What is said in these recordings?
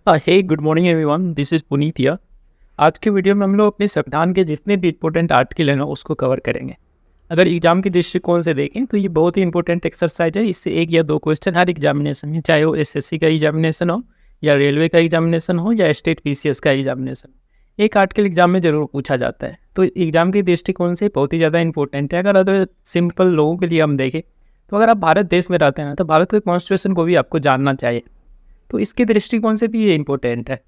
Hey good morning everyone, this is Puneet here. आज के video में हम लोग अपने संविधान के जितने भी इंपॉर्टेंट आर्टिकल हैं ना उसको कवर करेंगे। अगर एग्जाम के दृष्टिकोण से देखें तो ये बहुत ही इंपॉर्टेंट एक्सरसाइज है। इससे एक या दो क्वेश्चन हर एग्जामिनेशन में, चाहे वो एसएससी का एग्जामिनेशन हो या रेलवे का एग्जामिनेशन हो या स्टेट पीसीएस का एग्जामिनेशन, एक आर्टिकल एग्जाम में ज़रूर पूछा जाता है। तो एग्जाम के दृष्टिकोण से बहुत ही ज़्यादा इंपॉर्टेंट है। अगर सिंपल लोगों के लिए हम देखें तो अगर आप भारत देश में रहते हैं तो भारत के कॉन्स्टिट्यूशन को भी आपको जानना चाहिए। तो इसके दृष्टिकोण से भी ये इंपॉर्टेंट है।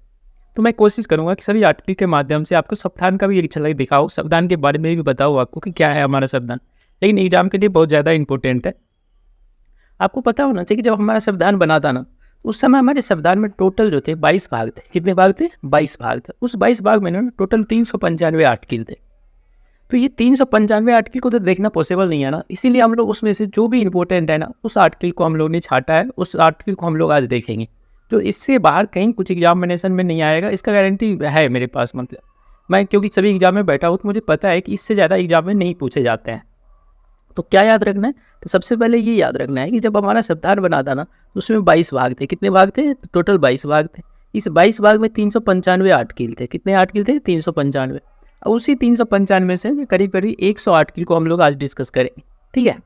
तो मैं कोशिश करूंगा कि सभी आर्टिकल के माध्यम से आपको संविधान का भी एक झलक दिखाऊं, संविधान के बारे में भी बताऊं आपको कि क्या है हमारा संविधान। लेकिन एग्जाम के लिए बहुत ज़्यादा इंपॉर्टेंट है। आपको पता होना चाहिए कि जब हमारा संविधान बना था ना, उस समय हमारे संविधान में टोटल जो थे 22 भाग थे। कितने भाग थे? 22 भाग थे। उस 22 भाग में ना टोटल 395 आर्टिकल थे। तो ये 395 आर्टिकल को तो देखना पॉसिबल नहीं है ना, इसीलिए हम लोग उसमें से जो भी इंपॉर्टेंट है ना उस आर्टिकल को हम लोग ने छाटा है। उस आर्टिकल को हम लोग आज देखेंगे। तो इससे बाहर कहीं कुछ एग्जामिनेशन में नहीं आएगा, इसका गारंटी है मेरे पास। मतलब मैं क्योंकि सभी एग्जाम में बैठा हूँ तो मुझे पता है कि इससे ज़्यादा एग्जाम में नहीं पूछे जाते हैं। तो क्या याद रखना है? तो सबसे पहले ये याद रखना है कि जब हमारा संविधान बना था ना तो उसमें 22 भाग थे। कितने भाग थे? टोटल 22 भाग थे। इस 22 भाग में 395 आर्टिकल थे। कितने आर्टिकल थे? 395। और उसी 395 से करीब करीब 100 आर्टिकल को हम लोग आज डिस्कस करेंगे। ठीक है,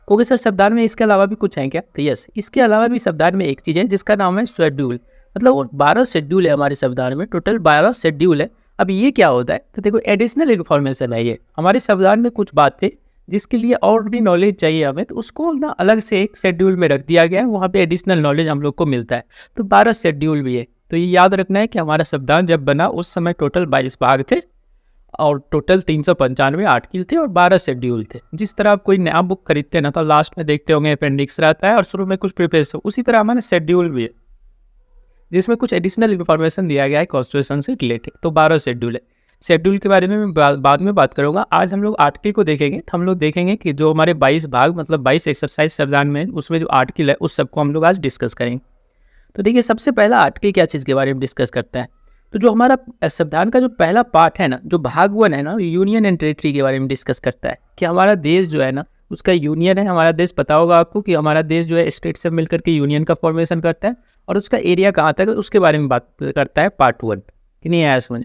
क्योंकि सर संविधान में इसके अलावा भी कुछ है क्या? तो यस, इसके अलावा भी संविधान में एक चीज़ है जिसका नाम है शेड्यूल। मतलब वो 12 शेड्यूल है हमारे संविधान में, टोटल 12 शेड्यूल है। अब ये क्या होता है? तो देखो, एडिशनल इन्फॉर्मेशन है ये। हमारे संविधान में कुछ बातें जिसके लिए और भी नॉलेज चाहिए हमें, तो उसको ना अलग से एक शेड्यूल में रख दिया गया है। वहाँ पे एडिशनल नॉलेज हम लोग को मिलता है। तो 12 शेड्यूल भी है। तो ये याद रखना है कि हमारा संविधान जब बना उस समय टोटल 22 भाग थे और टोटल 395 आर्टिकल थे और 12 शेड्यूल थे। जिस तरह आप कोई नया बुक खरीदते हैं ना तो लास्ट में देखते होंगे अपेंडिक्स रहता है और शुरू में कुछ प्रीफेस, उसी तरह हमारा शेड्यूल भी है जिसमें कुछ एडिशनल इन्फॉर्मेशन दिया गया है कॉन्स्टिट्यूशन से रिलेटेड। तो 12 शेड्यूल है। शेड्यूल के बारे में मैं बाद में बात करूंगा। आज हम लोग आर्टिकल को देखेंगे। तो हम लोग देखेंगे कि जो हमारे 22 भाग मतलब 22 एक्सरसाइज संविधान में उसमें जो आर्टिकल है उस सबको हम लोग आज डिस्कस करेंगे। तो देखिए, सबसे पहला आर्टिकल क्या चीज़ के बारे में डिस्कस करते हैं। तो जो हमारा संविधान का जो पहला पार्ट है ना, जो भाग 1 है ना, यूनियन एंड टेरिटरी के बारे में डिस्कस करता है कि हमारा देश जो है ना उसका यूनियन है। हमारा देश, पता होगा आपको कि हमारा देश जो है स्टेट से मिलकर के यूनियन का फॉर्मेशन करता है और उसका एरिया कहाँ तक है उसके बारे में बात करता है पार्ट 1। कि नहीं आया समझ?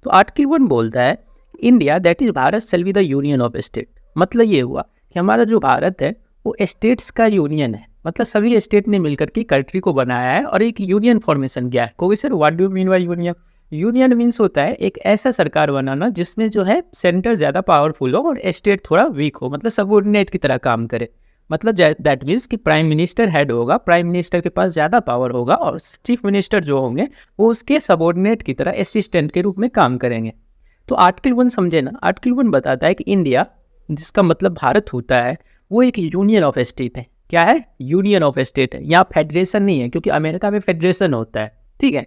तो आर्टिकल 1 बोलता है India that is Bharat shall be the union of state. मतलब ये हुआ कि हमारा जो भारत है वो स्टेट्स का यूनियन है। मतलब सभी स्टेट ने मिलकर के कंट्री को बनाया है और एक यूनियन फॉर्मेशन किया है। क्योंकि sir what do you mean by union? Union means होता है एक ऐसा सरकार बनाना जिसमें जो है सेंटर ज़्यादा पावरफुल हो और स्टेट थोड़ा वीक हो, मतलब सबऑर्डिनेट की तरह काम करे। मतलब दैट मीन्स कि प्राइम मिनिस्टर हेड होगा, प्राइम मिनिस्टर के पास ज़्यादा पावर होगा और चीफ मिनिस्टर जो होंगे वो उसके सबऑर्डिनेट की तरह असिस्टेंट के रूप में काम करेंगे। तो आर्टिकल 1 समझे ना, आर्टिकल 1 बताता है कि इंडिया, जिसका मतलब भारत होता है, वो एक यूनियन ऑफ स्टेट है। क्या है? यूनियन ऑफ स्टेट है। यहाँ फेडरेशन नहीं है, क्योंकि अमेरिका में फेडरेशन होता है। ठीक है।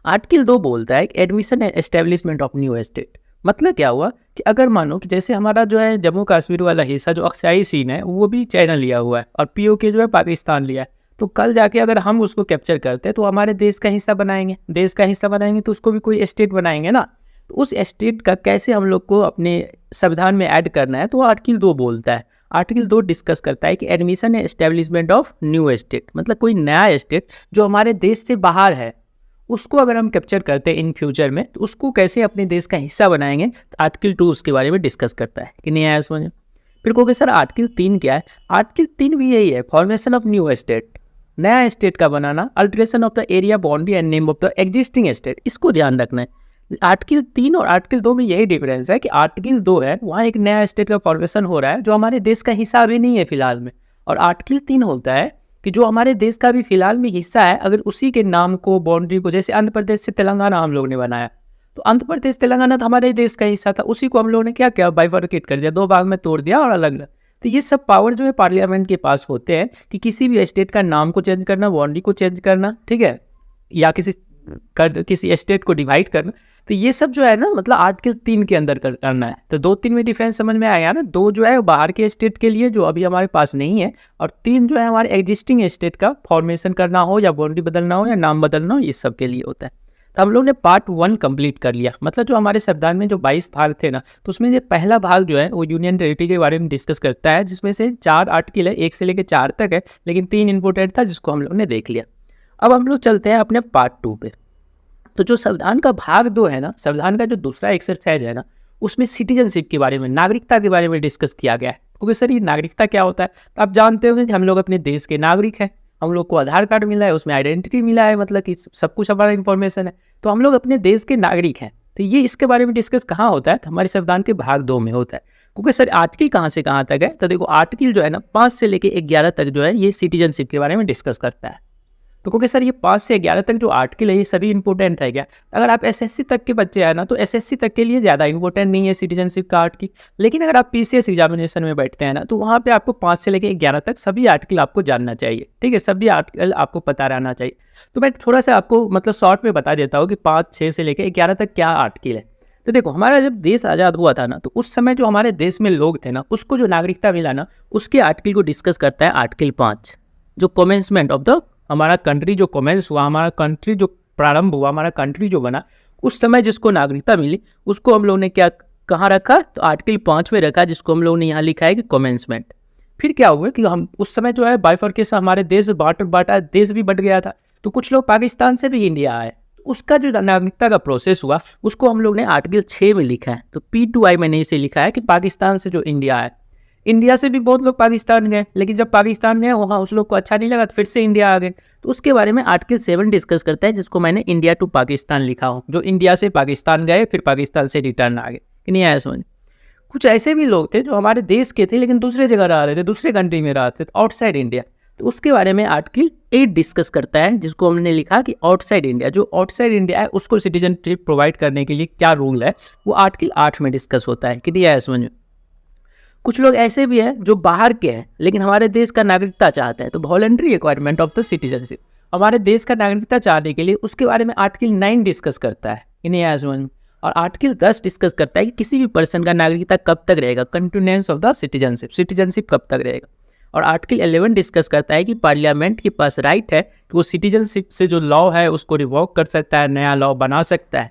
आर्टिकल 2 बोलता है admission and establishment of new state. मतलब क्या हुआ कि अगर मानो कि जैसे हमारा जो है जम्मू कश्मीर वाला हिस्सा जो अक्साई सीन है वो भी चाइना लिया हुआ है और पीओके जो है पाकिस्तान लिया है, तो कल जाके अगर हम उसको कैप्चर करते हैं तो हमारे देश का हिस्सा बनाएंगे। देश का हिस्सा बनाएंगे तो उसको भी कोई स्टेट बनाएंगे ना। तो उस स्टेट का कैसे हम लोग को अपने संविधान में ऐड करना है, तो आर्टिकल 2 बोलता है। आर्टिकल 2 डिस्कस करता है कि admission and establishment of new state. मतलब कोई नया स्टेट जो हमारे देश से बाहर है उसको अगर हम कैप्चर करते हैं इन फ्यूचर में, तो उसको कैसे अपने देश का हिस्सा बनाएंगे। तो आर्टिकल 2 उसके बारे में डिस्कस करता है। कि नहीं आया समझ? फिर कहोगे सर आर्टिकल 3 क्या है? आर्टिकल 3 भी यही है, फॉर्मेशन ऑफ न्यू स्टेट, नया स्टेट का बनाना, alteration of the area boundary and name of the existing state. इसको ध्यान रखना है। आर्टिकल 3 और आर्टिकल 2 में यही डिफरेंस है कि आर्टिकल 2 है वहाँ एक नया स्टेट का फॉर्मेशन हो रहा है जो हमारे देश का हिस्सा अभी नहीं है फिलहाल में, और आर्टिकल 3 होता है कि जो हमारे देश का भी फिलहाल में हिस्सा है, अगर उसी के नाम को, बाउंड्री को, जैसे आंध्र प्रदेश से तेलंगाना हम लोग ने बनाया, तो आंध्र प्रदेश तेलंगाना तो हमारे देश का हिस्सा था, उसी को हम लोगों ने क्या किया? बाइफरकेट कर दिया, 2 भाग में तोड़ दिया और अलग अलग। तो ये सब पावर जो है पार्लियामेंट के पास होते हैं कि किसी भी स्टेट का नाम को चेंज करना, बाउंड्री को चेंज करना, ठीक है, या किसी स्टेट को डिवाइड करना। तो ये सब जो है ना, मतलब आर्टिकल 3 के अंदर करना है। तो 2-3 में डिफरेंस समझ में आया ना। 2 जो है बाहर के स्टेट के लिए जो अभी हमारे पास नहीं है, और 3 जो है हमारे एग्जिस्टिंग स्टेट का फॉर्मेशन करना हो या बाउंड्री बदलना हो या नाम बदलना हो, ये सब के लिए होता है। तो हम लोग ने पार्ट 1 कंप्लीट कर लिया। मतलब जो हमारे संविधान में जो 22 भाग थे ना, तो उसमें ये पहला भाग जो है वो यूनियन टेरिटरी के बारे में डिस्कस करता है, जिसमें से 4 आर्टिकल है, 1 से लेकर 4 तक है, लेकिन 3 इंपॉर्टेंट था जिसको हम लोग ने देख लिया। अब हम लोग चलते हैं अपने पार्ट 2 पे। तो जो संविधान का भाग 2 है ना, संविधान का जो दूसरा एक्सरसाइज है ना, उसमें सिटीजनशिप के बारे में, नागरिकता के बारे में डिस्कस किया गया है। क्योंकि सर ये नागरिकता क्या होता है, तो आप जानते होंगे कि हम लोग अपने देश के नागरिक हैं, हम लोग को आधार कार्ड मिला है, उसमें आइडेंटिटी मिला है, मतलब कि सब कुछ हमारा इंफॉर्मेशन है, तो हम लोग अपने देश के नागरिक हैं। तो ये इसके बारे में डिस्कस कहाँ होता है, तो हमारे संविधान के भाग 2 में होता है। क्योंकि सर आर्टिकल कहाँ से कहाँ तक है, तो देखो आर्टिकल जो है ना 5 से लेके 11 तक जो है ये सिटीजनशिप के बारे में डिस्कस करता है। तो क्योंकि सर ये 5 से 11 तक जो आर्टिकल है ये सभी इंपॉर्टेंट है क्या, अगर आप एसएससी तक के बच्चे हैं ना तो एसएससी तक के लिए ज़्यादा इंपॉर्टेंट नहीं है सिटीजनशिप का आर्टिकल, लेकिन अगर आप पीसीएस एग्जामिनेशन में बैठते हैं ना तो वहाँ पे आपको 5 से लेकर 11 तक सभी आर्टिकल आपको जानना चाहिए, ठीक है, सभी आर्टिकल आपको पता रहना चाहिए। तो मैं थोड़ा सा आपको मतलब शॉर्ट में बता देता हूँ कि 5, 6 से लेकर 11 तक क्या आर्टिकल है। तो देखो हमारा जब देश आज़ाद हुआ था ना तो उस समय जो हमारे देश में लोग थे ना उसको जो नागरिकता मिला ना उसके आर्टिकल को डिस्कस करता है आर्टिकल 5, जो कमेंसमेंट ऑफ द हमारा कंट्री जो कमेंस हुआ, हमारा कंट्री जो प्रारंभ हुआ, हमारा कंट्री जो बना, उस समय जिसको नागरिकता मिली उसको हम लोग ने क्या कहाँ रखा, तो आर्टिकल 5 में रखा, जिसको हम लोग ने यहाँ लिखा है कि कमेंसमेंट। फिर क्या हुआ कि हम उस समय जो है बाइफर्केशन, हमारे देश बांटा देश भी बट गया था, तो कुछ लोग पाकिस्तान से भी इंडिया आए, उसका जो नागरिकता का प्रोसेस हुआ उसको हम लोग ने आर्टिकल 6 में लिखा है। तो P2I मैंने इसे लिखा है कि पाकिस्तान से जो इंडिया है, इंडिया से भी बहुत लोग पाकिस्तान गए, लेकिन जब पाकिस्तान गए वहाँ उस लोग को अच्छा नहीं लगा तो फिर से इंडिया आ गए, तो उसके बारे में आर्टिकल 7 डिस्कस करता है, जिसको मैंने इंडिया टू पाकिस्तान लिखा हूँ, जो इंडिया से पाकिस्तान गए फिर पाकिस्तान से रिटर्न आ गए, कि नहीं आया समझ। कुछ ऐसे भी लोग थे जो हमारे देश के थे लेकिन दूसरे जगह रह रहे थे, दूसरे कंट्री में रहते थे, आउटसाइड इंडिया, तो उसके बारे में आर्टिकल 8 डिस्कस करता है, जिसको हमने लिखा कि आउटसाइड इंडिया, जो आउटसाइड इंडिया है उसको सिटीजनशिप प्रोवाइड करने के लिए क्या रूल है, वो आर्टिकल 8 में डिस्कस होता है, कि नहीं आया समझ में। कुछ लोग ऐसे भी हैं जो बाहर के हैं लेकिन हमारे देश का नागरिकता चाहते हैं, तो voluntary requirement of the citizenship, हमारे देश का नागरिकता चाहने के लिए उसके बारे में आर्टिकल 9 डिस्कस करता है, इन्हें आया समझ में। और आर्टिकल 10 डिस्कस करता है कि किसी भी पर्सन का नागरिकता कब तक रहेगा, continuance of the citizenship, citizenship कब तक रहेगा। और आर्टिकल 11 डिस्कस करता है कि पार्लियामेंट के पास राइट है कि वो सिटीजनशिप से जो लॉ है उसको रिवोक कर सकता है, नया लॉ बना सकता है,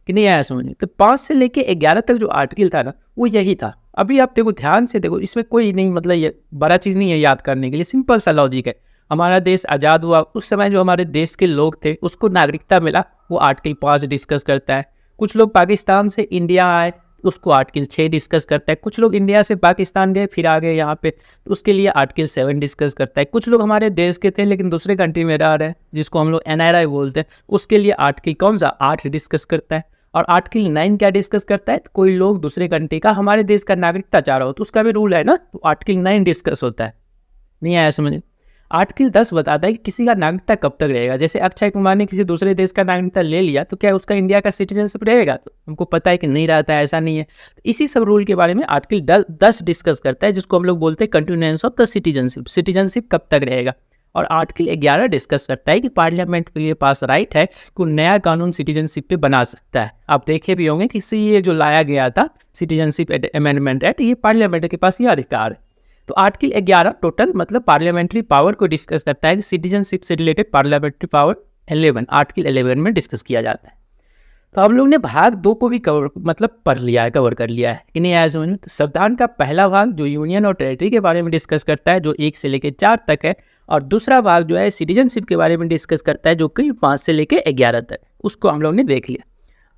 कि नहीं आया समझ में। तो 5 से लेके 11 तक जो आर्टिकल था ना वो यही था। अभी आप देखो ध्यान से देखो, इसमें कोई नहीं मतलब ये बड़ा चीज़ नहीं है याद करने के लिए, सिंपल सा लॉजिक है। हमारा देश आज़ाद हुआ, उस समय जो हमारे देश के लोग थे उसको नागरिकता मिला, वो आर्टिकल 5 डिस्कस करता है। कुछ लोग पाकिस्तान से इंडिया आए, उसको आर्टिकल 6 डिस्कस करता है। कुछ लोग इंडिया से पाकिस्तान गए फिर आ गए यहाँ पे, तो उसके लिए आर्टिकल 7 डिस्कस करता है। कुछ लोग हमारे देश के थे लेकिन दूसरे कंट्री में रह रहे हैं, जिसको हम लोग NRI बोलते हैं, उसके लिए आर्टिकल कौन सा 8 डिस्कस करता है। और आर्टिकल 9 क्या डिस्कस करता है, तो कोई लोग दूसरे कंट्री का हमारे देश का नागरिकता चाह रहा हो तो उसका भी रूल है ना, तो आर्टिकल 9 डिस्कस होता है, नहीं आया समझ। आर्टिकल 10 बताता है कि किसी का नागरिकता कब तक रहेगा। जैसे अक्षय कुमार ने किसी दूसरे देश का नागरिकता ले लिया तो क्या उसका इंडिया का सिटीजनशिप रहेगा, तो हमको पता है कि नहीं रहता है, ऐसा नहीं है। इसी सब रूल के बारे में आर्टिकल 10 डिस्कस करता है, जिसको हम लोग बोलते हैं continuance of the citizenship, citizenship कब तक रहेगा। और आर्टिकल 11 डिस्कस करता है कि पार्लियामेंट के पास राइट है कि वो नया कानून सिटीजनशिप पे बना सकता है। आप देखे भी होंगे कि ये जो लाया गया था सिटीजनशिप अमेंडमेंट एक्ट, ये पार्लियामेंट के पास ये अधिकार है। तो आर्टिकल 11 टोटल मतलब पार्लियामेंट्री पावर को डिस्कस करता है कि सिटीजनशिप से रिलेटेड पार्लियामेंट्री पावर 11 आर्टिकल 11 में डिस्कस किया जाता है। तो हम लोग ने भाग 2 को भी कवर मतलब पढ़ लिया है, कवर कर लिया है, कि नहीं आया समझ में। तो संविधान का पहला भाग जो यूनियन और टेरिटरी के बारे में डिस्कस करता है, जो 1 से लेकर 4 तक है, और दूसरा भाग जो है सिटीजनशिप के बारे में डिस्कस करता है, जो कि 5 से लेकर 11 तक, उसको हम लोग ने देख लिया।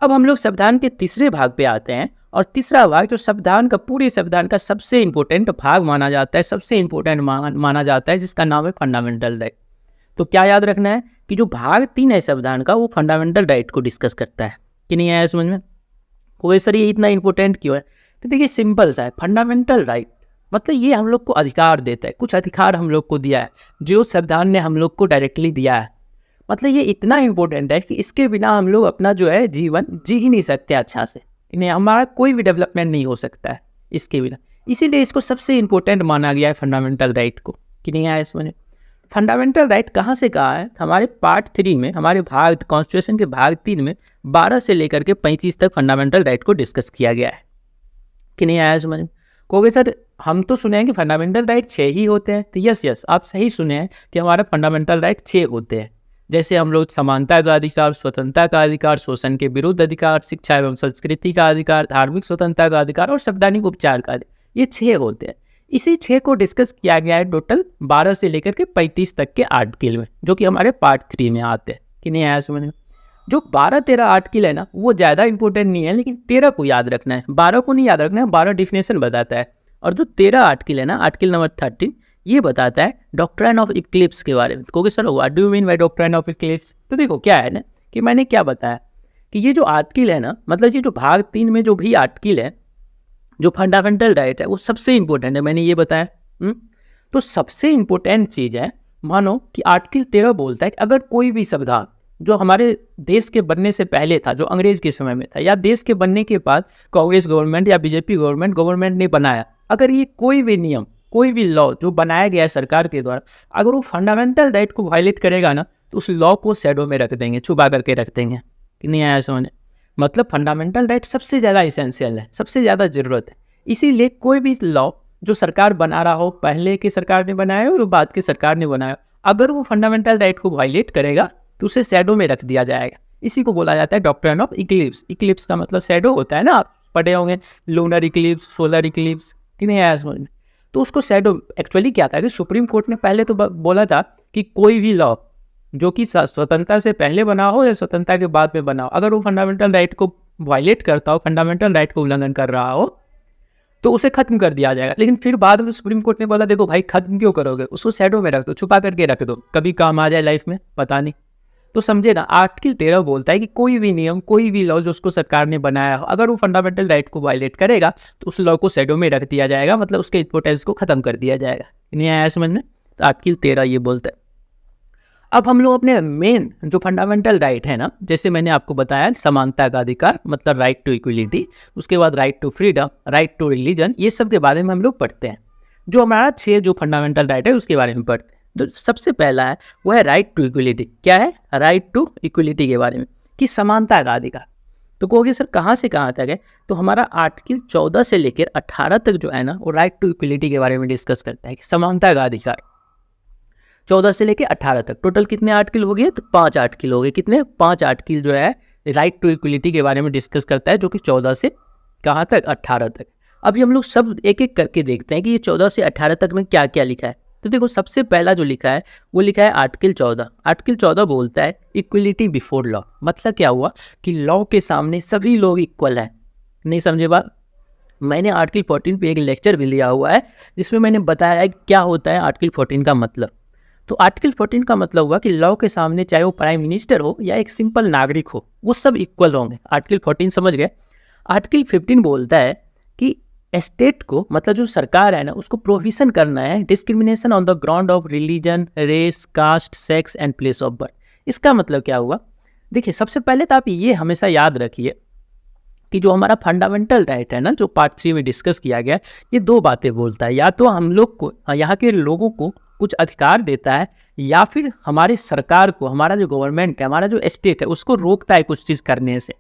अब हम लोग संविधान के तीसरे भाग पे आते हैं, और तीसरा भाग जो संविधान का पूरे संविधान का सबसे इंपॉर्टेंट भाग माना जाता है, सबसे इंपॉर्टेंट माना जाता है, जिसका नाम है फंडामेंटल राइट। तो क्या याद रखना है कि जो भाग 3 है संविधान का वो फंडामेंटल राइट को डिस्कस करता है, कि नहीं आया समझ में। कोई सर ये इतना इंपॉर्टेंट क्यों है, तो देखिए सिंपल सा है। फंडामेंटल राइट मतलब ये हम लोग को अधिकार देता है, कुछ अधिकार हम लोग को दिया है जो संविधान ने हम लोग को डायरेक्टली दिया है। मतलब ये इतना इंपॉर्टेंट है कि इसके बिना हम लोग अपना जो है जीवन जी ही नहीं सकते अच्छा से, इन्हें हमारा कोई भी डेवलपमेंट नहीं हो सकता है इसके बिना। इसीलिए इसको सबसे इंपॉर्टेंट माना गया है फंडामेंटल राइट को, कि नहीं आया इसमें। फंडामेंटल राइट कहाँ से कहा है, हमारे पार्ट 3 में, हमारे भाग कॉन्स्टिट्यूशन के भाग 3 में 12 से लेकर के 35 तक फंडामेंटल राइट को डिस्कस किया गया है, कि नहीं आया समझ। कहोगे सर हम तो सुने हैं कि फंडामेंटल राइट 6 ही होते हैं, तो यस आप सही सुने हैं कि हमारे फंडामेंटल राइट 6 होते हैं। जैसे हम लोग समानता का अधिकार, स्वतंत्रता का अधिकार, शोषण के विरुद्ध अधिकार, शिक्षा एवं संस्कृति का अधिकार, धार्मिक स्वतंत्रता का अधिकार और संवैधानिक उपचार का अधिकार, ये 6 होते हैं। इसी 6 को डिस्कस किया गया है टोटल 12 से लेकर के 35 तक के आर्टिकल में, जो कि हमारे पार्ट 3 में आते हैं कि नहीं आया समझ में। जो 12-13 आर्टिकल है ना वो ज़्यादा इंपॉर्टेंट नहीं है, लेकिन 13 को याद रखना है, 12 को नहीं याद रखना है। 12 डिफिनेशन बताता है, और जो 13 आर्टिकल है ना, आर्टिकल नंबर 13, ये बताता है डॉक्ट्राइन ऑफ इक्लिप्स के बारे में। क्योंकि sir what do you mean by doctrine of Eclipse? तो देखो क्या है ना कि मैंने क्या बताया कि ये जो आर्टिकल है ना, मतलब ये जो भाग 3 में जो भी आर्टिकल है, जो फंडामेंटल राइट है, वो सबसे इंपॉर्टेंट है, मैंने ये बताया। तो सबसे इंपॉर्टेंट चीज़ है, मानो कि आर्टिकल 13 बोलता है कि अगर कोई भी संविधान जो हमारे देश के बनने से पहले था, जो अंग्रेज के समय में था, या देश के बनने के बाद कांग्रेस गवर्नमेंट या बीजेपी गवर्नमेंट ने बनाया, अगर ये कोई भी नियम, कोई भी लॉ जो बनाया गया है सरकार के द्वारा, अगर वो फंडामेंटल राइट को वायलेट करेगा ना, तो उस लॉ को शैडो में रख देंगे, छुपा करके रख देंगे कि नहीं आया समझ। मतलब फंडामेंटल राइट सबसे ज़्यादा इसेंशियल है, सबसे ज़्यादा ज़रूरत है। इसीलिए कोई भी लॉ जो सरकार बना रहा हो, पहले की सरकार ने बनाया हो या बाद की सरकार ने बनाया, अगर वो फंडामेंटल राइट को वायलेट करेगा तो उसे शैडो में रख दिया जाएगा। इसी को बोला जाता है डॉक्ट्राइन ऑफ इक्लिप्स। इक्लिप्स का मतलब शैडो होता है ना, आप पढ़े होंगे, लूनर इक्लिप्स, सोलर इक्लिप्स, कि नहीं आया समझ में। तो उसको शैडो एक्चुअली क्या था कि सुप्रीम कोर्ट ने पहले तो बोला था कि कोई भी लॉ जो कि स्वतंत्रता से पहले बना हो या स्वतंत्रता के बाद में बना हो, अगर वो फंडामेंटल राइट को वायलेट करता हो, फंडामेंटल राइट को उल्लंघन कर रहा हो, तो उसे खत्म कर दिया जाएगा। लेकिन फिर बाद में सुप्रीम कोर्ट ने बोला देखो भाई खत्म क्यों करोगे, उसको शैडो में रख दो, छुपा करके रख दो, कभी काम आ जाए लाइफ में, पता नहीं। तो समझे ना, आर्टिकल 13 बोलता है कि कोई भी नियम, कोई भी लॉ जो उसको सरकार ने बनाया हो, अगर वो फंडामेंटल राइट को वायलेट करेगा तो उस लॉ को शैडो में रख दिया जाएगा, मतलब उसके इंपॉर्टेंस को खत्म कर दिया जाएगा। नहीं आया समझ में? तो आर्टिकल 13 ये बोलता है। अब हम लोग अपने मेन जो फंडामेंटल राइट है ना, जैसे मैंने आपको बताया समानता का अधिकार, मतलब राइट टू इक्वलिटी, उसके बाद right to freedom, right to religion, ये सब के बारे में हम लोग पढ़ते हैं। जो हमारा 6 जो फंडामेंटल राइट है उसके बारे में पढ़ते हैं। जो सबसे पहला है वो है राइट टू इक्वलिटी। क्या है? राइट टू इक्वलिटी के बारे में, कि समानता का अधिकार। तो कहोगे सर कहाँ से कहाँ तक है? तो हमारा आर्टिकल 14 से लेकर 18 तक जो है ना, वो राइट टू इक्वलिटी के बारे में डिस्कस करता है कि समानता का अधिकार। 14 से लेकर 18 तक टोटल कितने आर्टिकल हो गए? तो 5 आर्टिकल हो गए। कितने? 5 आर्टिकल जो है राइट टू इक्वलिटी के बारे में डिस्कस करता है, जो कि 14 से कहाँ तक? 18 तक। अभी हम लोग सब एक एक करके देखते हैं कि ये 14 से 18 तक में क्या क्या लिखा है। तो देखो सबसे पहला जो लिखा है वो लिखा है आर्टिकल 14। आर्टिकल 14 बोलता है इक्वलिटी बिफोर लॉ। मतलब क्या हुआ कि लॉ के सामने सभी लोग इक्वल हैं। नहीं समझे बात? मैंने आर्टिकल 14 पे एक लेक्चर भी लिया हुआ है जिसमें मैंने बताया है क्या होता है आर्टिकल 14 का मतलब। तो आर्टिकल 14 का मतलब हुआ कि लॉ के सामने चाहे वो प्राइम मिनिस्टर हो या एक सिंपल नागरिक हो, वो सब इक्वल होंगे। आर्टिकल 14 समझ गए। आर्टिकल 15 बोलता है कि स्टेट को, मतलब जो सरकार है ना, उसको प्रोहिबिशन करना है discrimination on the ground of religion, race, caste, sex and place of birth. इसका मतलब क्या हुआ? देखिए सबसे पहले तो आप ये हमेशा याद रखिए कि जो हमारा फंडामेंटल राइट है ना, जो पार्ट 3 में डिस्कस किया गया, ये 2 बातें बोलता है। या तो हम लोग को, यहाँ के लोगों को कुछ अधिकार देता है, या फिर हमारी सरकार को, हमारा जो गवर्नमेंट है, हमारा जो स्टेट है, उसको रोकता है कुछ चीज़ करने से,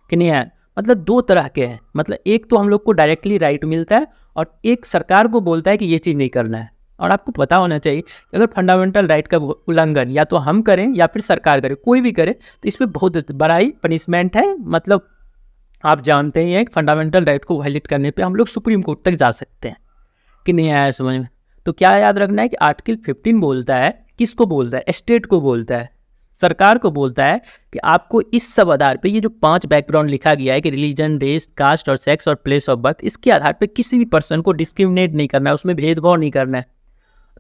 कि नहीं है। मतलब 2 तरह के हैं। मतलब एक तो हम लोग को डायरेक्टली राइट मिलता है, और एक सरकार को बोलता है कि ये चीज़ नहीं करना है। और आपको पता होना चाहिए कि अगर फंडामेंटल राइट का उल्लंघन या तो हम करें या फिर सरकार करे, कोई भी करे, तो इसमें बहुत बड़ा ही पनिशमेंट है। मतलब आप जानते ही हैं कि फंडामेंटल राइट को वायलेट करने पे हम लोग सुप्रीम कोर्ट तक जा सकते हैं, कि नहीं आया समझ में। तो क्या याद रखना है कि आर्टिकल 15 बोलता है, किसको बोलता है? स्टेट को बोलता है, सरकार को बोलता है कि आपको इस सब आधार पे, ये जो 5 बैकग्राउंड लिखा गया है कि रिलीजन, रेस, कास्ट और सेक्स और प्लेस ऑफ बर्थ, इसके आधार पे किसी भी पर्सन को डिस्क्रिमिनेट नहीं करना है, उसमें भेदभाव नहीं करना है।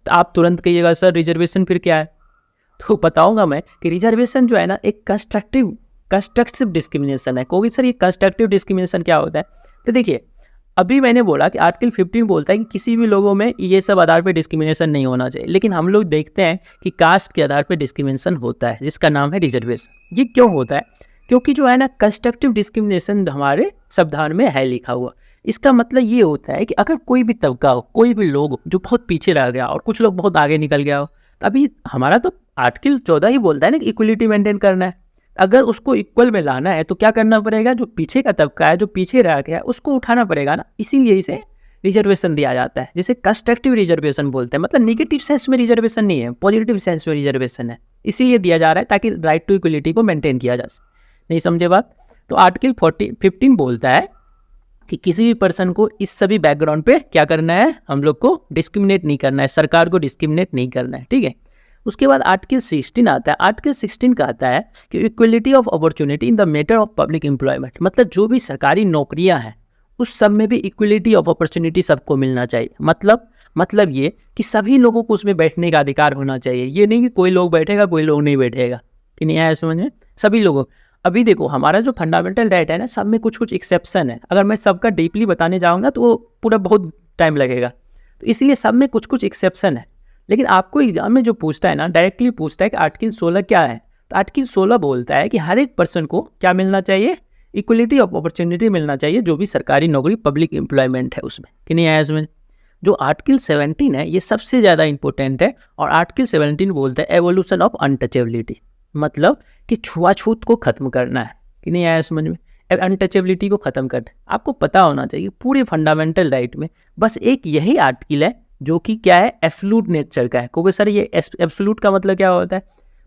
तो आप तुरंत कहिएगा सर रिजर्वेशन फिर क्या है? तो बताऊंगा मैं कि रिजर्वेशन जो है ना, एक कंस्ट्रक्टिव डिस्क्रिमिनेशन है। कोई सर ये कंस्ट्रक्टिव डिस्क्रिमिनेशन क्या होता है? तो देखिए अभी मैंने बोला कि आर्टिकल 15 बोलता है कि किसी भी लोगों में ये सब आधार पे डिस्क्रिमिनेशन नहीं होना चाहिए, लेकिन हम लोग देखते हैं कि कास्ट के आधार पे डिस्क्रिमिनेशन होता है, जिसका नाम है रिजर्वेशन। ये क्यों होता है? क्योंकि जो है ना, कंस्ट्रक्टिव डिस्क्रिमिनेशन हमारे संविधान में है लिखा हुआ। इसका मतलब ये होता है कि अगर कोई भी तबका हो, कोई भी लोग जो बहुत पीछे रह गया और कुछ लोग बहुत आगे निकल गया हो, तो अभी हमारा तो आर्टिकल 14 ही बोलता है ना कि इक्वलिटी मेंटेन करना है। अगर उसको इक्वल में लाना है तो क्या करना पड़ेगा? जो पीछे का तबका है, जो पीछे रह गया, उसको उठाना पड़ेगा ना। इसीलिए इसे रिजर्वेशन दिया जाता है, जिसे कंस्ट्रक्टिव रिजर्वेशन बोलते हैं। मतलब निगेटिव सेंस में रिजर्वेशन नहीं है, पॉजिटिव सेंस में रिजर्वेशन है। इसीलिए दिया जा रहा है ताकि राइट टू इक्वलिटी को मेंटेन किया जा सके। नहीं समझे बात? तो आर्टिकल 15 बोलता है कि किसी भी पर्सन को इस सभी बैकग्राउंड पे क्या करना है, हम लोग को डिस्क्रिमिनेट नहीं करना है, सरकार को डिस्क्रिमिनेट नहीं करना है, ठीक है। उसके बाद आर्टिकल 16 आता है। आर्टिकल 16 कहता है कि equality of opportunity in the matter of public employment, मतलब जो भी सरकारी नौकरियां हैं उस सब में भी इक्वलिटी ऑफ अपॉर्चुनिटी सबको मिलना चाहिए। मतलब ये कि सभी लोगों को उसमें बैठने का अधिकार होना चाहिए। ये नहीं कि कोई लोग बैठेगा कोई लोग नहीं बैठेगा, कि नहीं आया समझ में, सभी लोगों। अभी देखो हमारा जो फंडामेंटल राइट है ना, सब में कुछ कुछ एक्सेप्शन है। अगर मैं सबका डीपली बताने जाऊँगा तो वो पूरा बहुत टाइम लगेगा, तो इसलिए सब में कुछ कुछ एक्सेप्शन है। लेकिन आपको एग्जाम में जो पूछता है ना, डायरेक्टली पूछता है कि आर्टिकल 16 क्या है, तो आर्टिकल 16 बोलता है कि हर एक पर्सन को क्या मिलना चाहिए, इक्वलिटी ऑफ अपॉर्चुनिटी मिलना चाहिए, जो भी सरकारी नौकरी पब्लिक एम्प्लॉयमेंट है उसमें, कि नहीं आया इसमें। जो आर्टिकल 17 है ये सबसे ज़्यादा इंपॉर्टेंट है, और आर्टिकल 17 बोलता है एवोल्यूशन ऑफ अनटचेबिलिटी, मतलब कि छुआछूत को खत्म करना है, कि नहीं आया समझ में, अनटचेबिलिटी को खत्म करना है। आपको पता होना चाहिए पूरे फंडामेंटल राइट में बस एक यही आर्टिकल है जो कि क्या है, एब्सोल्यूट नेचर का है। क्योंकि सर ये एब्सोल्यूट का मतलब क्या होता है,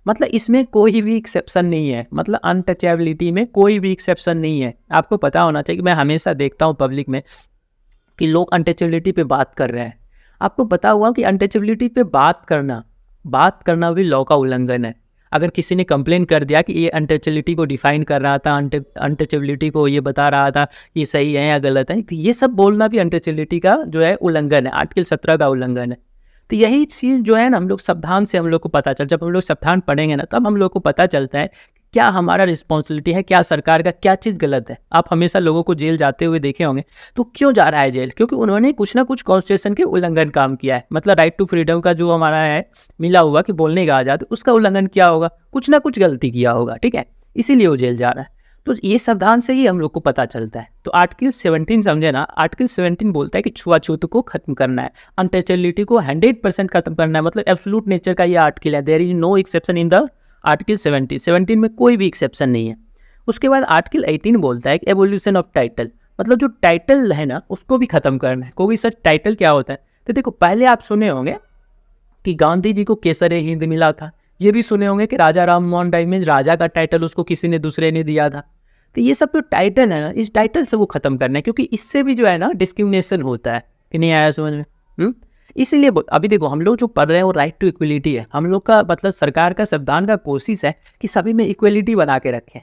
मतलब इसमें कोई भी एक्सेप्शन नहीं है, मतलब अनटचेबिलिटी में कोई भी एक्सेप्शन नहीं है। आपको पता होना चाहिए। मैं हमेशा देखता हूँ पब्लिक में कि लोग अनटचेबिलिटी पे बात कर रहे हैं। आपको पता हुआ कि अनटचेबिलिटी पे बात करना भी लॉ का उल्लंघन है। अगर किसी ने कंप्लेन कर दिया कि ये अनटचेबिलिटी को डिफाइन कर रहा था, अनटचेबिलिटी को ये बता रहा था ये सही है या गलत है, ये सब बोलना भी अनटचेबिलिटी का जो है उल्लंघन है, आर्टिकल 17 का उल्लंघन है। तो यही चीज़ जो है ना, हम लोग संविधान से हम लोग को पता चल, जब हम लोग संविधान पढ़ेंगे ना तब हम लोग को पता चलता है क्या हमारा रिस्पॉन्सिबिलिटी है, क्या सरकार का क्या चीज़ गलत है। आप हमेशा लोगों को जेल जाते हुए देखे होंगे, तो क्यों जा रहा है जेल, क्योंकि उन्होंने कुछ ना कुछ कॉन्स्टिट्यूशन के उल्लंघन काम किया है। मतलब राइट टू फ्रीडम का जो हमारा है मिला हुआ कि बोलने का आज़ाद, उसका उल्लंघन किया होगा, कुछ ना कुछ गलती किया होगा, ठीक है, इसीलिए वो जेल जा रहा है। तो ये संविधान से ही हम लोग को पता चलता है। तो आर्टिकल 17 समझे ना, आर्टिकल 17 बोलता है कि छुआछूत को खत्म करना है, अनटचेबिलिटी को 100% खत्म करना है, मतलब एब्सोल्यूट नेचर का ये आर्टिकल है। देयर इज नो एक्सेप्शन इन द आर्टिकल 17 में कोई भी एक्सेप्शन नहीं है। उसके बाद आर्टिकल 18 बोलता है कि एवोल्यूशन ऑफ टाइटल, मतलब जो टाइटल है ना उसको भी खत्म करना है। क्योंकि सर टाइटल क्या होता है, तो देखो पहले आप सुने होंगे कि गांधी जी को केसर हिंद मिला था, ये भी सुने होंगे कि राजा राम मोहन राय में राजा का टाइटल उसको किसी ने दूसरे ने दिया था। तो ये सब जो टाइटल है ना, इस टाइटल से वो खत्म करना है, क्योंकि इससे भी जो है ना डिस्क्रिमिनेशन होता है, कि नहीं आया समझ में। इसीलिए अभी देखो हम लोग जो पढ़ रहे हैं वो राइट टू इक्वलिटी है। हम लोग का मतलब सरकार का संविधान का कोशिश है कि सभी में इक्वलिटी बना के रखें,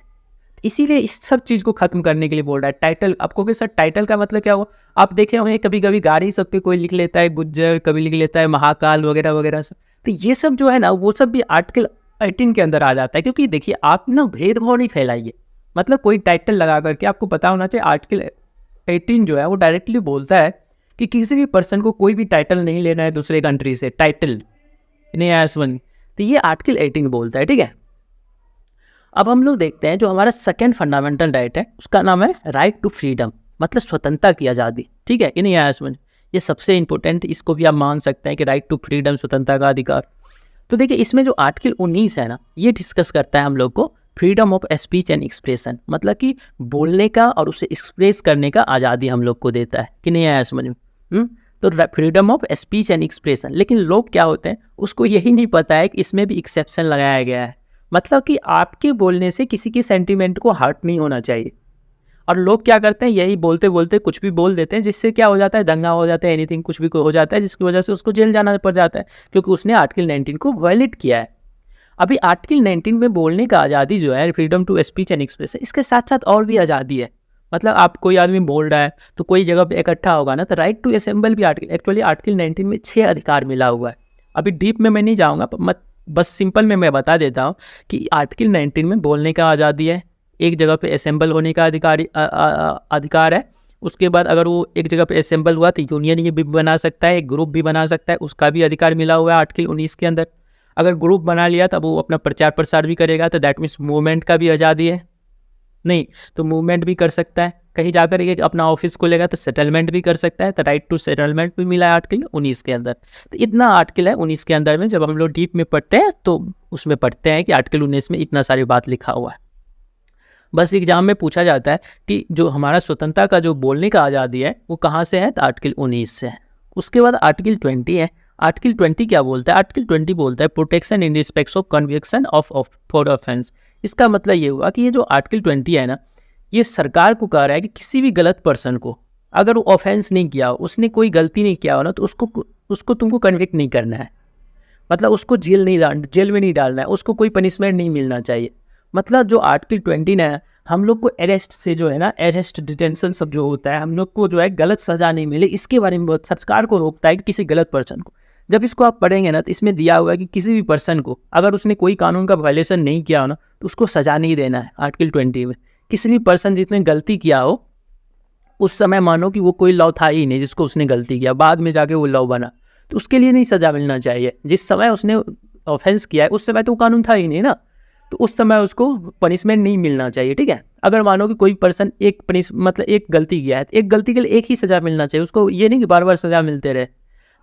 इसीलिए इस सब चीज़ को खत्म करने के लिए बोल रहा है। टाइटल आपको कि सर टाइटल का मतलब क्या हुआ, आप देखे होंगे कभी कभी गाड़ी सब पे कोई लिख लेता है गुज्जर, कभी लिख लेता है महाकाल वगैरह वगैरह सब। तो ये सब जो है ना वो सब भी आर्टिकल 18 के अंदर आ जाता है। क्योंकि देखिए आप ना भेदभाव नहीं फैलाइए, मतलब कोई टाइटल लगा करके, आपको पता होना चाहिए आर्टिकल 18 जो है वो डायरेक्टली बोलता है कि किसी भी पर्सन को कोई भी टाइटल नहीं लेना है दूसरे कंट्री से, टाइटल नहीं आया समझ। तो ये आर्टिकल 18 बोलता है, ठीक है। अब हम लोग देखते हैं जो हमारा सेकंड फंडामेंटल राइट है उसका नाम है राइट टू फ्रीडम, मतलब स्वतंत्रता की आज़ादी, ठीक है, ये नहीं आया समझ। ये सबसे इंपॉर्टेंट, इसको भी आप मान सकते हैं कि राइट टू फ्रीडम, स्वतंत्रता का अधिकार। तो देखिए इसमें जो आर्टिकल 19 है ना, ये डिस्कस करता है हम लोग को freedom of speech and expression, मतलब कि बोलने का और उसे एक्सप्रेस करने का आज़ादी हम लोग को देता है, कि नहीं आया समझ में। तो freedom of speech and expression, लेकिन लोग क्या होते हैं उसको यही नहीं पता है कि इसमें भी एक्सेप्शन लगाया गया है, मतलब कि आपके बोलने से किसी के सेंटीमेंट को हर्ट नहीं होना चाहिए। और लोग क्या करते हैं, यही बोलते बोलते कुछ भी बोल देते हैं, जिससे क्या हो जाता है, दंगा हो जाता है, एनीथिंग कुछ भी हो जाता है, जिसकी वजह से उसको जेल जाना पड़ जाता है, क्योंकि उसने आर्टिकल 19 को वायलेट किया है। अभी आर्टिकल 19 में बोलने का आज़ादी जो है, freedom to speech and expression, इसके साथ साथ और भी आज़ादी है। मतलब आप कोई आदमी बोल रहा है तो कोई जगह पे इकट्ठा होगा ना, तो राइट टू असेंबल भी एक्चुअली आर्टिकल 19 में 6 अधिकार मिला हुआ है। अभी डीप में मैं नहीं जाऊँगा, बस सिंपल में मैं बता देता हूँ कि आर्टिकल 19 में बोलने का आज़ादी है, एक जगह पे असेंबल होने का अधिकार है। उसके बाद अगर वो एक जगह पे असेंबल हुआ तो यूनियन ये भी बना सकता है, एक ग्रुप भी बना सकता है, उसका भी अधिकार मिला हुआ है आर्टिकल 19 के अंदर। अगर ग्रुप बना लिया तब वो अपना प्रचार प्रसार भी करेगा, तो दैट मीन्स मूवमेंट का भी आज़ादी है, नहीं तो मूवमेंट भी कर सकता है, कहीं जाकर एक अपना ऑफिस खोलेगा तो सेटलमेंट भी कर सकता है, तो राइट टू सेटलमेंट भी मिला है आर्टिकल 19 के अंदर। तो इतना आर्टिकल है 19 के अंदर में, जब हम लोग डीप में पढ़ते हैं तो उसमें पढ़ते हैं कि आर्टिकल 19 में इतना सारी बात लिखा हुआ है। बस एग्जाम में पूछा जाता है कि जो हमारा स्वतंत्रता का जो बोलने का आज़ादी है वो कहाँ से है, तो आर्टिकल 19 से है। उसके बाद आर्टिकल 20 है। आर्टिकल 20 क्या बोलता है, आर्टिकल 20 बोलता है protection in respect of conviction of for offence. इसका मतलब ये हुआ कि ये जो आर्टिकल 20 है ना, ये सरकार को कह रहा है कि किसी भी गलत पर्सन को अगर वो ऑफेंस नहीं किया हो, उसने कोई गलती नहीं किया हो ना, तो उसको तुमको कन्विक्ट नहीं करना है, मतलब उसको जेल में नहीं डालना है, उसको कोई पनिशमेंट नहीं मिलना चाहिए। मतलब जो आर्टिकल 20 है, हम लोग को अरेस्ट से जो है ना, अरेस्ट डिटेंशन सब जो होता है, हम लोग को जो है गलत सज़ा नहीं मिले, इसके बारे में बहुत सरकार को रोकता है कि किसी गलत पर्सन को। जब इसको आप पढ़ेंगे ना, तो इसमें दिया हुआ है कि किसी भी पर्सन को अगर उसने कोई कानून का वायलेशन नहीं किया हो ना, तो उसको सज़ा नहीं देना है। आर्टिकल 20 में किसी भी पर्सन जिसने गलती किया हो, उस समय मानो कि वो कोई लॉ था ही नहीं जिसको उसने गलती किया, बाद में जाके वो लॉ बना, तो उसके लिए नहीं सज़ा मिलना चाहिए। जिस समय उसने ऑफेंस किया है उस समय तो वो कानून था ही नहीं ना, तो उस समय उसको पनिशमेंट नहीं मिलना चाहिए, ठीक है। अगर मानो कि कोई पर्सन मतलब एक गलती किया है, तो एक गलती के लिए एक ही सज़ा मिलना चाहिए उसको, ये नहीं कि बार बार सज़ा मिलते रहे।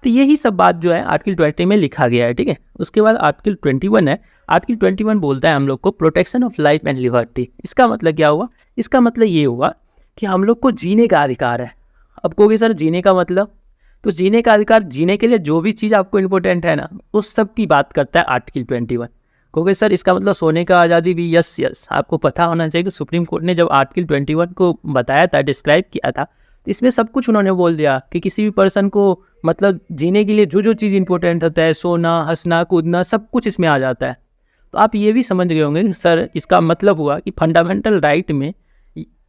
तो यही सब बात जो है आर्टिकल 20 में लिखा गया है, ठीक है। उसके बाद आर्टिकल 21 है। आर्टिकल 21 बोलता है हम लोग को protection of life and liberty. इसका मतलब क्या हुआ? इसका मतलब ये हुआ कि हम लोग को जीने का अधिकार है। अब कहोगे सर जीने का मतलब, तो जीने का अधिकार, जीने के लिए जो भी चीज़ आपको इम्पोर्टेंट है ना, उस सब की बात करता है आर्टिकल 21। कहोगे सर इसका मतलब सोने का आज़ादी भी? यस, आपको पता होना चाहिए कि सुप्रीम कोर्ट ने जब आर्टिकल 21 को बताया था, डिस्क्राइब किया था, तो इसमें सब कुछ उन्होंने बोल दिया कि किसी भी पर्सन को मतलब जीने के लिए जो जो चीज़ इंपॉर्टेंट होता है, सोना, हंसना, कूदना, सब कुछ इसमें आ जाता है। तो आप ये भी समझ गए होंगे कि सर इसका मतलब हुआ कि फंडामेंटल राइट में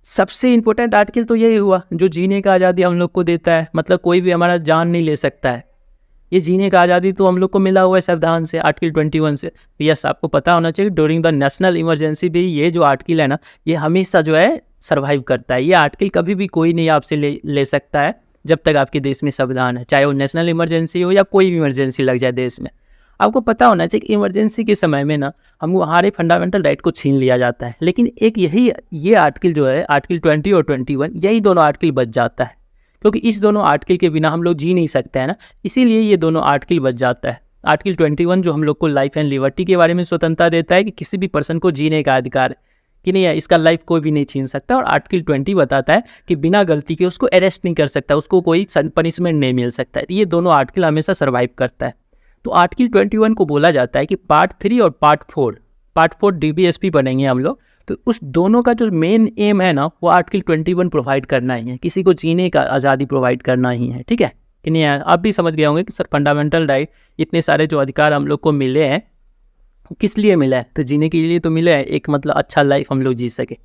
सबसे इम्पोर्टेंट आर्टिकल तो यही हुआ जो जीने का आज़ादी हम लोग को देता है। मतलब कोई भी हमारा जान नहीं ले सकता है, ये जीने का आज़ादी तो हम लोग को मिला हुआ है संविधान से, आर्टिकल 21 से। यस, आपको पता होना चाहिए ड्यूरिंग द नेशनल इमरजेंसी भी ये जो आर्टिकल है ना, ये हमेशा जो है सर्वाइव करता है। ये आर्टिकल कभी भी कोई नहीं आपसे ले सकता है जब तक आपके देश में संविधान है, चाहे वो नेशनल इमरजेंसी हो या कोई भी इमरजेंसी लग जाए देश में। आपको पता होना चाहिए कि इमरजेंसी के समय में ना हमको हमारे फंडामेंटल राइट को छीन लिया जाता है, लेकिन एक ये आर्टिकल जो है, आर्टिकल 20 और 21, यही दोनों आर्टिकल बच जाता है, क्योंकि इस दोनों आर्टिकल के बिना हम लोग जी नहीं सकते हैं ना, इसीलिए ये दोनों आर्टिकल बच जाता है। आर्टिकल 21 जो हम लोग को लाइफ एंड लिबर्टी के बारे में स्वतंत्रता देता है कि किसी भी पर्सन को जीने का अधिकार कि नहीं है, इसका लाइफ कोई भी नहीं छीन सकता। और आर्टिकल 20 बताता है कि बिना गलती के उसको अरेस्ट नहीं कर सकता, उसको कोई पनिशमेंट नहीं मिल सकता है। ये दोनों आर्टिकल हमेशा सर्वाइव करता है। तो आर्टिकल 21 को बोला जाता है कि पार्ट 3 और पार्ट 4 DBSP बनेंगे हम लोग, तो उस दोनों का जो मेन एम है ना, वो आर्टिकल 21 प्रोवाइड करना ही है, किसी को जीने का आज़ादी प्रोवाइड करना ही है, ठीक है कि नहीं है। आप भी समझ गए होंगे कि सर फंडामेंटल राइट, इतने सारे जो अधिकार हम लोग को मिले हैं, किस लिए मिला है? तो जीने के लिए तो मिला है, एक मतलब अच्छा लाइफ हम लोग जी सके।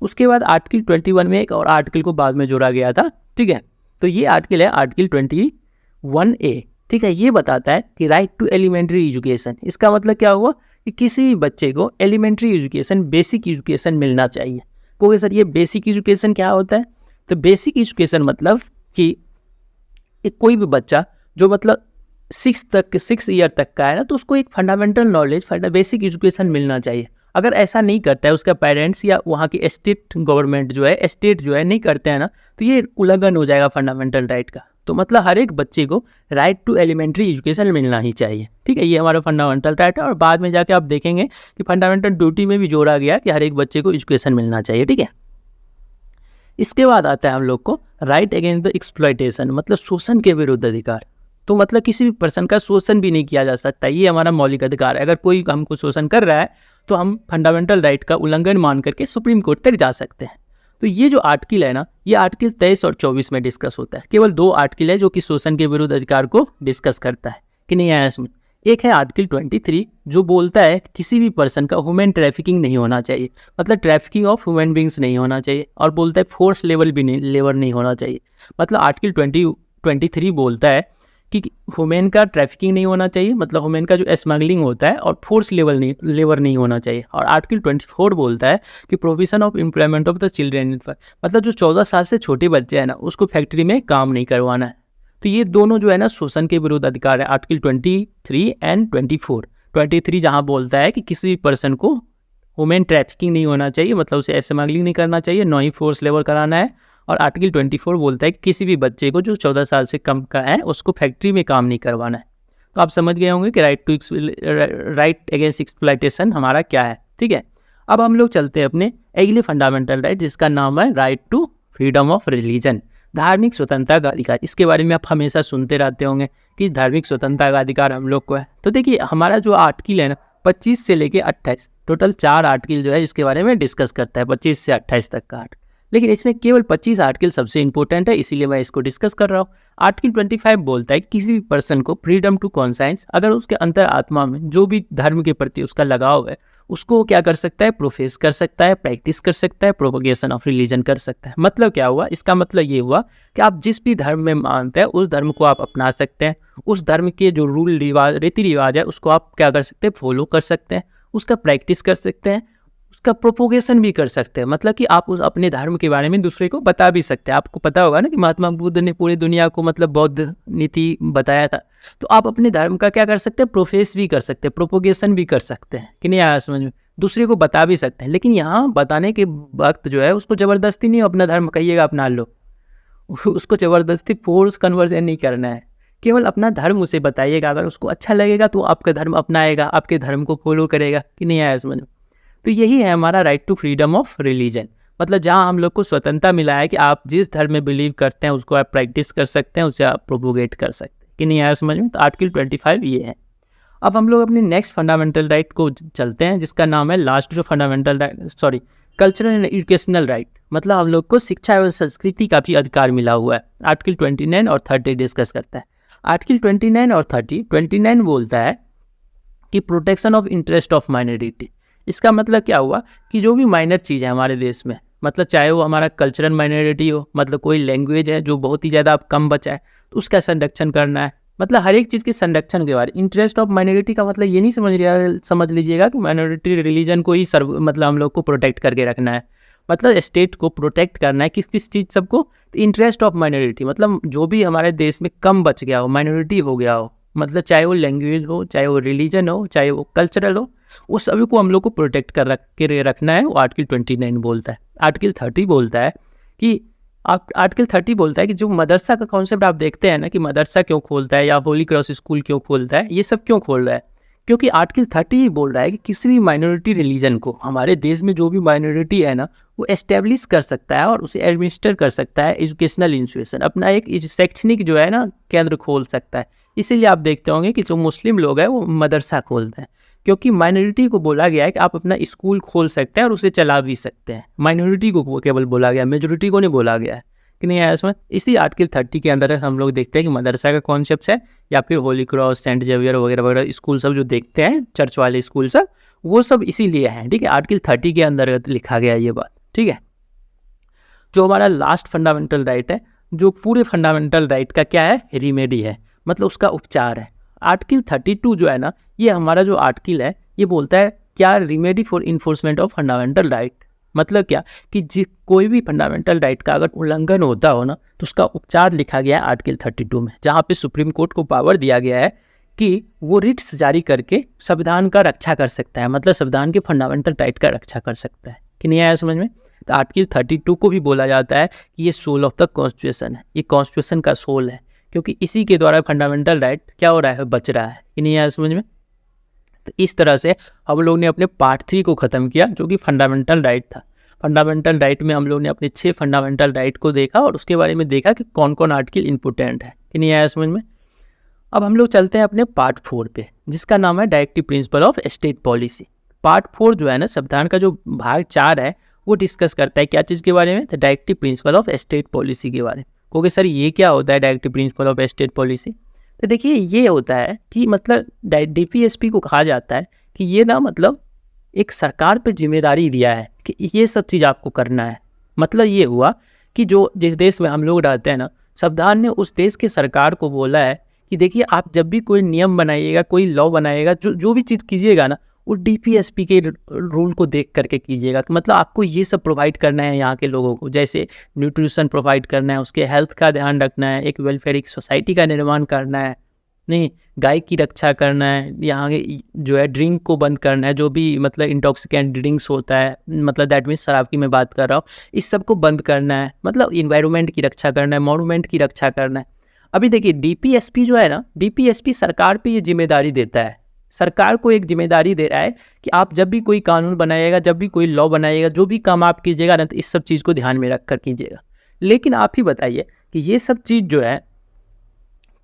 उसके बाद आर्टिकल 21 में एक और आर्टिकल को बाद में जोड़ा गया था, ठीक है। तो ये आर्टिकल है आर्टिकल 21A, ठीक है। ये बताता है कि राइट टू एलिमेंट्री एजुकेशन। इसका मतलब क्या हुआ कि किसी भी बच्चे को एलिमेंट्री एजुकेशन, बेसिक एजुकेशन मिलना चाहिए। क्योंकि सर ये बेसिक एजुकेशन क्या होता है? तो बेसिक एजुकेशन मतलब कि कोई भी बच्चा जो मतलब 6 ईयर तक का है ना, तो उसको एक फंडामेंटल नॉलेज, बेसिक एजुकेशन मिलना चाहिए। अगर ऐसा नहीं करता है उसका पेरेंट्स या वहाँ की स्टेट गवर्नमेंट जो है, स्टेट जो है नहीं करते हैं ना, तो ये उल्लंघन हो जाएगा फंडामेंटल राइट का। तो मतलब हर एक बच्चे को राइट टू एलिमेंट्री एजुकेशन मिलना ही चाहिए, ठीक है। ये हमारा फंडामेंटल राइट है। और बाद में जाके आप देखेंगे कि फंडामेंटल ड्यूटी में भी जोड़ा गया कि हर एक बच्चे को एजुकेशन मिलना चाहिए, ठीक है। इसके बाद आता है हम लोग को राइट अगेंस्ट द एक्सप्लॉयटेशन, मतलब शोषण के विरुद्ध अधिकार। तो मतलब किसी भी पर्सन का शोषण भी नहीं किया जा सकता, ये हमारा मौलिक अधिकार है। अगर कोई हमको शोषण कर रहा है तो हम फंडामेंटल राइट का उल्लंघन मान करके सुप्रीम कोर्ट तक जा सकते हैं। तो ये जो आर्टिकल है ना, ये आर्टिकल 23 और 24 में डिस्कस होता है। केवल 2 आर्टिकल है जो कि शोषण के विरुद्ध अधिकार को डिस्कस करता है कि नहीं आया इसमें। एक है आर्टिकल 23 जो बोलता है कि किसी भी पर्सन का ह्यूमन ट्रैफिकिंग नहीं होना चाहिए, मतलब ट्रैफिकिंग ऑफ ह्यूमन बींग्स नहीं होना चाहिए। और बोलता है फोर्स लेबर नहीं होना चाहिए। मतलब आर्टिकल 23 बोलता है कि ह्यूमन का ट्रैफिकिंग नहीं होना चाहिए, मतलब ह्यूमन का जो स्मगलिंग होता है, और फोर्स लेबर नहीं होना चाहिए। और आर्टिकल 24 बोलता है कि provision of employment of the children, मतलब जो 14 साल से छोटे बच्चे हैं ना, उसको फैक्ट्री में काम नहीं करवाना है। तो ये दोनों जो है ना शोषण के विरुद्ध अधिकार है, आर्टिकल 23 एंड 24। 23 जहाँ बोलता है कि किसी भी पर्सन को ह्यूमन ट्रैफिकिंग नहीं होना चाहिए, मतलब उसे स्मगलिंग नहीं करना चाहिए, न ही फोर्स लेबर कराना है। और आर्टिकल 24 बोलता है कि किसी भी बच्चे को जो 14 साल से कम का है उसको फैक्ट्री में काम नहीं करवाना है। तो आप समझ गए होंगे कि राइट अगेंस्ट एक्सप्लॉयटेशन हमारा क्या है, ठीक है। अब हम लोग चलते हैं अपने अगले फंडामेंटल राइट, जिसका नाम है right to freedom of religion, धार्मिक स्वतंत्रता का अधिकार। इसके बारे में आप हमेशा सुनते रहते होंगे कि धार्मिक स्वतंत्रता का अधिकार हम लोग को है। तो देखिए हमारा जो आर्टिकल है ना, 25 से लेके 28, टोटल 4 आर्टिकल जो है इसके बारे में डिस्कस करता है, 25 से 28 तक का आर्टिकल। लेकिन इसमें केवल 25 आर्टिकल सबसे इंपॉर्टेंट है, इसीलिए मैं इसको डिस्कस कर रहा हूँ। आर्टिकल 25 बोलता है कि किसी भी पर्सन को फ्रीडम टू कॉन्साइंस, अगर उसके अंतर आत्मा में जो भी धर्म के प्रति उसका लगाव है उसको क्या कर सकता है, प्रोफेस कर सकता है, प्रैक्टिस कर सकता है, प्रोपोगेशन ऑफ रिलीजन कर सकता है। मतलब क्या हुआ, इसका मतलब ये हुआ कि आप जिस भी धर्म में मानते हैं उस धर्म को आप अपना सकते हैं, उस धर्म के जो रूल रिवाज रीति रिवाज है उसको आप क्या कर सकते हैं, फॉलो कर सकते हैं, उसका प्रैक्टिस कर सकते हैं, उसका प्रोपोगेशन भी कर सकते हैं। मतलब कि आप उस अपने धर्म के बारे में दूसरे को बता भी सकते हैं। आपको पता होगा ना कि महात्मा बुद्ध ने पूरी दुनिया को मतलब बौद्ध नीति बताया था, तो आप अपने धर्म का क्या कर सकते हैं, प्रोफेस भी कर सकते हैं, प्रोपोगेशन भी कर सकते हैं कि नहीं आया समझ में, दूसरे को बता भी सकते हैं। लेकिन यहाँ बताने के वक्त जो है उसको ज़बरदस्ती नहीं अपना धर्म कहिएगा अपना लो, उसको ज़बरदस्ती फोर्स कन्वर्जन नहीं करना है, केवल अपना धर्म उसे बताइएगा। अगर उसको अच्छा लगेगा तो आपका धर्म अपनाएगा, आपके धर्म को फॉलो करेगा कि नहीं आया समझ में। तो यही है हमारा right to freedom of religion, मतलब जहाँ हम लोग को स्वतंत्रता मिला है कि आप जिस धर्म में बिलीव करते हैं उसको आप प्रैक्टिस कर सकते हैं, उसे आप प्रोपोगेट कर सकते हैं कि नहीं आया समझ में। तो आर्टिकल 25 ये है। अब हम लोग अपने नेक्स्ट फंडामेंटल राइट को चलते हैं, जिसका नाम है लास्ट जो fundamental right cultural and educational right, मतलब हम लोग को शिक्षा एवं संस्कृति का भी अधिकार मिला हुआ है। आर्टिकल 29 और 30 डिस्कस करता है। आर्टिकल 29 और 30, 29 बोलता है कि protection of interest of minority. इसका मतलब क्या हुआ कि जो भी माइनर चीज़ है हमारे देश में, मतलब चाहे वो हमारा कल्चरल माइनॉरिटी हो, मतलब कोई लैंग्वेज है जो बहुत ही ज़्यादा अब कम बचा है तो उसका संरक्षण करना है, मतलब हर एक चीज़ के संरक्षण के बारे। इंटरेस्ट ऑफ माइनॉरिटी का मतलब ये नहीं समझ लीजिएगा कि माइनॉरिटी रिलीजन को ही मतलब हम लोग को प्रोटेक्ट करके रखना है, मतलब स्टेट को प्रोटेक्ट करना है किस चीज़ सबको। तो इंटरेस्ट ऑफ माइनॉरिटी मतलब जो भी हमारे देश में कम बच गया हो, माइनॉरिटी हो गया हो, मतलब चाहे वो लैंग्वेज हो, चाहे वो रिलीजन हो, चाहे वो कल्चरल हो, वो सभी को हम लोग को प्रोटेक्ट के रखना है, वो आर्टिकल 29 बोलता है। आर्टिकल 30 बोलता है कि आर्टिकल 30 बोलता है कि जो मदरसा का कॉन्सेप्ट आप देखते हैं ना कि मदरसा क्यों खोलता है या होली क्रॉस स्कूल क्यों खोलता है, ये सब क्यों खोल रहा है, क्योंकि आर्टिकल 30 ही बोल रहा है कि किसी भी माइनॉरिटी रिलीजन को, हमारे देश में जो भी माइनॉरिटी है ना, वो एस्टेब्लिश कर सकता है और उसे एडमिनिस्टर कर सकता है, एजुकेशनल इंस्टीट्यूशन अपना एक शैक्षणिक जो है ना केंद्र खोल सकता है। इसीलिए आप देखते होंगे कि जो मुस्लिम लोग हैं वो मदरसा खोलते हैं, क्योंकि माइनॉरिटी को बोला गया है कि आप अपना स्कूल खोल सकते हैं और उसे चला भी सकते हैं। माइनॉरिटी को केवल बोला गया, मेजोरिटी को नहीं बोला गया है कि नहीं आया इसमें। इसी आर्टिकल 30 के अंदर हम लोग देखते हैं कि मदरसा का कॉन्सेप्ट है, या फिर होली क्रॉस, सेंट जेवियर वगैरह वगैरह स्कूल सब जो देखते हैं, चर्च वाले स्कूल सब, वो सब इसीलिए हैं, ठीक है। आर्टिकल 30 के अंदर लिखा गया ये बात, ठीक है। जो हमारा लास्ट फंडामेंटल राइट है, जो पूरे फंडामेंटल राइट का क्या है, रिमेडी है, मतलब उसका उपचार है। आर्टिकल 32 जो है ना, ये हमारा जो आर्टिकल है ये बोलता है क्या, remedy for enforcement of fundamental right. मतलब क्या कि कोई भी फंडामेंटल राइट का अगर उल्लंघन होता हो ना तो उसका उपचार लिखा गया है आर्टिकल 32 में, जहाँ पे सुप्रीम कोर्ट को पावर दिया गया है कि वो रिट्स जारी करके संविधान का रक्षा कर सकता है, मतलब संविधान के फंडामेंटल राइट का रक्षा कर सकता है कि नहीं आया समझ में। तो आर्टिकल 32 को भी बोला जाता है कि ये सोल ऑफ द कॉन्स्टिट्यूशन है, ये कॉन्स्टिट्यूशन का सोल है, क्योंकि इसी के द्वारा फंडामेंटल राइट क्या हो रहा है, बच रहा है कि नहीं आया समझ में। तो इस तरह से हम लोग ने अपने पार्ट 3 को ख़त्म किया, जो कि फंडामेंटल राइट था। फंडामेंटल राइट में हम लोग ने अपने 6 फंडामेंटल राइट को देखा और उसके बारे में देखा कि कौन कौन आर्टिकल इंपॉर्टेंट है कि नहीं आया समझ में। अब हम लोग चलते हैं अपने पार्ट 4 पे, जिसका नाम है directive principle of state policy. Part 4 जो है ना, संविधान का जो भाग 4 है वो डिस्कस करता है क्या चीज़ के बारे में, तो directive principle of state policy के बारे में। क्योंकि सर ये क्या होता है directive principle of state policy, तो देखिए ये होता है कि मतलब DPSP को कहा जाता है कि ये ना मतलब एक सरकार पे जिम्मेदारी दिया है कि ये सब चीज़ आपको करना है। मतलब ये हुआ कि जो जिस देश में हम लोग रहते हैं ना, संविधान ने उस देश के सरकार को बोला है कि देखिए आप जब भी कोई नियम बनाइएगा, कोई लॉ बनाइएगा, जो भी चीज़ कीजिएगा ना, वो DPSP के रूल को देख करके कीजिएगा। तो मतलब आपको ये सब प्रोवाइड करना है यहाँ के लोगों को, जैसे न्यूट्रिशन प्रोवाइड करना है, उसके हेल्थ का ध्यान रखना है, एक वेलफेयर सोसाइटी का निर्माण करना है, नहीं गाय की रक्षा करना है, यहाँ के जो है ड्रिंक को बंद करना है, जो भी मतलब इंटॉक्सिकेंट ड्रिंक्स होता है, मतलब दैट मीन्स शराब की मैं बात कर रहा हूँ, इस सब को बंद करना है, मतलब इन्वायरमेंट की रक्षा करना है, मॉन्यूमेंट की रक्षा करना है। अभी देखिए DPSP जो है ना, DPSP सरकार पे ये जिम्मेदारी देता है, सरकार को एक जिम्मेदारी दे रहा है कि आप जब भी कोई कानून बनाइएगा, जब भी कोई लॉ बनाइएगा, जो भी काम आप कीजिएगा ना, तो इस सब चीज़ को ध्यान में रख कर कीजिएगा। लेकिन आप ही बताइए कि ये सब चीज़ जो है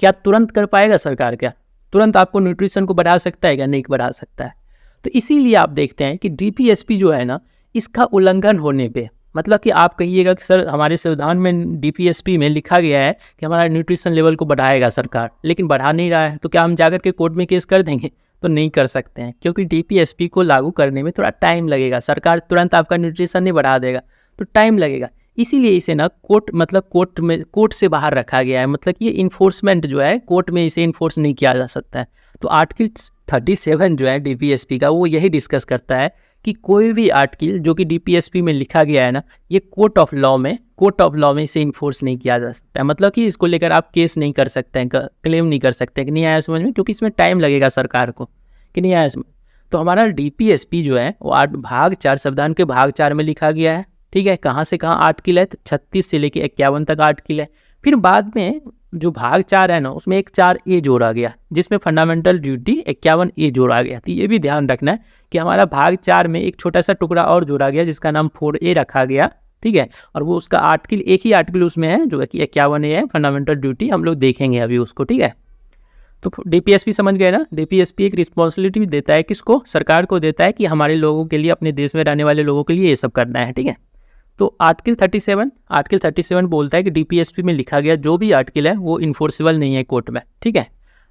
क्या तुरंत कर पाएगा सरकार, क्या तुरंत आपको न्यूट्रिशन को बढ़ा सकता है, क्या नहीं बढ़ा सकता है। तो इसीलिए आप देखते हैं कि DPSP जो है ना, इसका उल्लंघन होने पे मतलब कि आप कहिएगा कि सर हमारे संविधान में डीपीएसपी में लिखा गया है कि हमारा न्यूट्रिशन लेवल को बढ़ाएगा सरकार, लेकिन बढ़ा नहीं रहा है, तो क्या हम जाकर के कोर्ट में केस कर देंगे? तो नहीं कर सकते हैं, क्योंकि डीपीएसपी को लागू करने में थोड़ा टाइम लगेगा। सरकार तुरंत आपका न्यूट्रिशन नहीं बढ़ा देगा, तो टाइम लगेगा। इसीलिए इसे ना कोर्ट से बाहर रखा गया है। मतलब ये इन्फोर्समेंट जो है कोर्ट में इसे इन्फोर्स नहीं किया जा सकता है। तो आर्टिकल 37 जो है डीपीएसपी का, वो यही डिस्कस करता है कि कोई भी आर्टिकल जो कि डीपीएसपी में लिखा गया है ना, ये कोर्ट ऑफ लॉ में इसे इन्फोर्स नहीं किया जा सकता है। मतलब कि इसको लेकर आप केस नहीं कर सकते हैं, क्लेम नहीं कर सकते हैं कि नहीं आया समझ में, क्योंकि इसमें टाइम लगेगा सरकार को कि नहीं आया समझ। तो हमारा डीपीएसपी जो है वो भाग 4 संविधान के भाग 4 में लिखा गया है। ठीक है, कहाँ से कहाँ आर्टिकल है? तो 36 से लेके 51 तक आर्टिकल है। फिर बाद में जो भाग 4 है ना, उसमें एक 4A जोड़ा गया, जिसमें फंडामेंटल ड्यूटी 51A जोड़ा गया। तो ये भी ध्यान रखना है कि हमारा भाग 4 में एक छोटा सा टुकड़ा और जोड़ा गया, जिसका नाम 4A रखा गया। ठीक है, और वो उसका आर्टिकल, एक ही आर्टिकल उसमें है जो कि 51A है, फंडामेंटल ड्यूटी। हम लोग देखेंगे अभी उसको। ठीक है, तो डीपीएसपी समझ गए ना। डीपीएसपी एक रिस्पॉन्सिबिलिटी देता है, किसको? सरकार को देता है कि हमारे लोगों के लिए, अपने देश में रहने वाले लोगों के लिए ये सब करना है। ठीक है, तो आर्टिकल 37 बोलता है कि डीपीएसपी में लिखा गया जो भी आर्टिकल है वो इन्फोर्सेबल नहीं है कोर्ट में। ठीक है,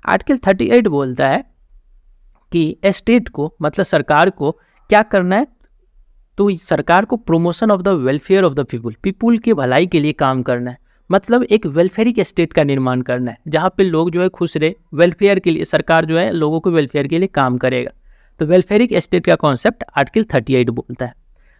आर्टिकल 38 बोलता है कि स्टेट को, मतलब सरकार को क्या करना है? तो सरकार को promotion of the welfare of the people के भलाई के लिए काम करना है। मतलब एक वेलफेयरिक स्टेट का निर्माण करना है, जहाँ पे लोग जो है खुश रहे। वेलफेयर के लिए सरकार जो है लोगों को वेलफेयर के लिए काम करेगा। तो वेलफेयरिक स्टेट का कॉन्सेप्ट आर्टिकल 38 बोलता है।